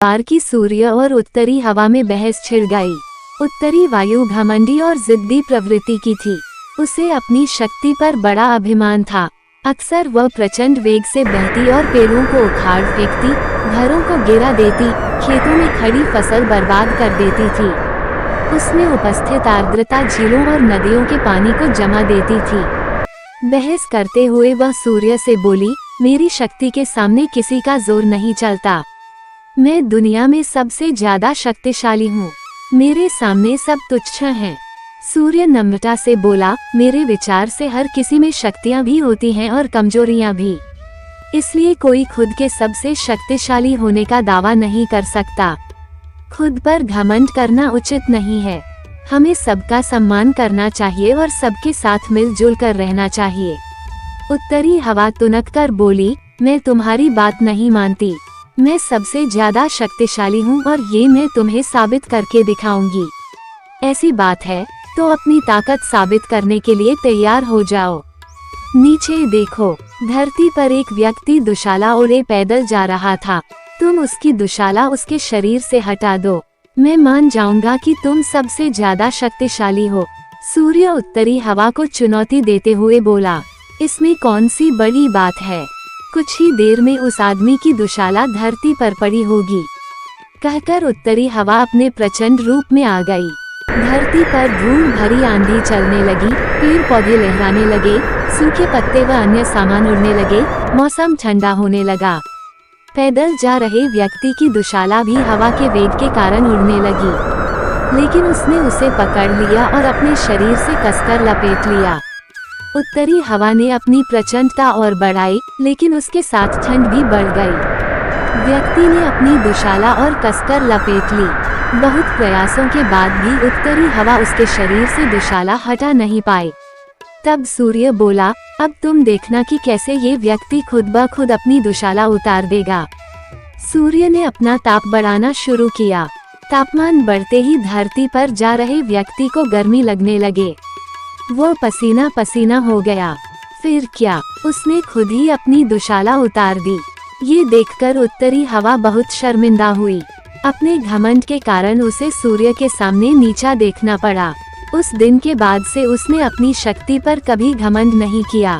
बार की सूर्य और उत्तरी हवा में बहस छिड़ गई। उत्तरी वायु घमंडी और जिद्दी प्रवृत्ति की थी। उसे अपनी शक्ति पर बड़ा अभिमान था। अक्सर वह प्रचंड वेग से बहती और पेड़ों को उखाड़ फेंकती, घरों को गिरा देती, खेतों में खड़ी फसल बर्बाद कर देती थी। उसमें उपस्थित आर्द्रता झीलों और नदियों के पानी को जमा देती थी। बहस करते हुए वह सूर्य से बोली, मेरी शक्ति के सामने किसी का जोर नहीं चलता। मैं दुनिया में सबसे ज्यादा शक्तिशाली हूँ। मेरे सामने सब तुच्छ हैं। सूर्य नम्रता से बोला, मेरे विचार से हर किसी में शक्तियाँ भी होती हैं और कमजोरियाँ भी। इसलिए कोई खुद के सबसे शक्तिशाली होने का दावा नहीं कर सकता। खुद पर घमंड करना उचित नहीं है। हमें सबका सम्मान करना चाहिए और सबके साथ मिलजुल कर रहना चाहिए। उत्तरी हवा तुनक कर बोली, मैं तुम्हारी बात नहीं मानती। मैं सबसे ज्यादा शक्तिशाली हूँ और ये मैं तुम्हें साबित करके दिखाऊंगी। ऐसी बात है तो अपनी ताकत साबित करने के लिए तैयार हो जाओ। नीचे देखो, धरती पर एक व्यक्ति दुशाला ओढ़े पैदल जा रहा था। तुम उसकी दुशाला उसके शरीर से हटा दो, मैं मान जाऊंगा कि तुम सबसे ज्यादा शक्तिशाली हो। सूर्य उत्तरी हवा को चुनौती देते हुए बोला, इसमें कौन सी बड़ी बात है। कुछ ही देर में उस आदमी की दुशाला धरती पर पड़ी होगी। कहकर उत्तरी हवा अपने प्रचंड रूप में आ गई। धरती पर धूल भरी आंधी चलने लगी, पेड़ पौधे लहराने लगे, सूखे पत्ते व अन्य सामान उड़ने लगे, मौसम ठंडा होने लगा। पैदल जा रहे व्यक्ति की दुशाला भी हवा के वेग के कारण उड़ने लगी, लेकिन उसने उसे पकड़ लिया और अपने शरीर से कसकर लपेट लिया। उत्तरी हवा ने अपनी प्रचंडता और बढ़ाई, लेकिन उसके साथ ठंड भी बढ़ गई। व्यक्ति ने अपनी दुशाला और कसकर लपेट ली। बहुत प्रयासों के बाद भी उत्तरी हवा उसके शरीर से दुशाला हटा नहीं पाई। तब सूर्य बोला, अब तुम देखना कि कैसे ये व्यक्ति खुद ब खुद अपनी दुशाला उतार देगा। सूर्य ने अपना ताप बढ़ाना शुरू किया। तापमान बढ़ते ही धरती पर जा रहे व्यक्ति को गर्मी लगने लगे। वो पसीना पसीना हो गया। फिर क्या, उसने खुद ही अपनी दुशाला उतार दी। ये देखकर उत्तरी हवा बहुत शर्मिंदा हुई। अपने घमंड के कारण उसे सूर्य के सामने नीचा देखना पड़ा। उस दिन के बाद से उसने अपनी शक्ति पर कभी घमंड नहीं किया।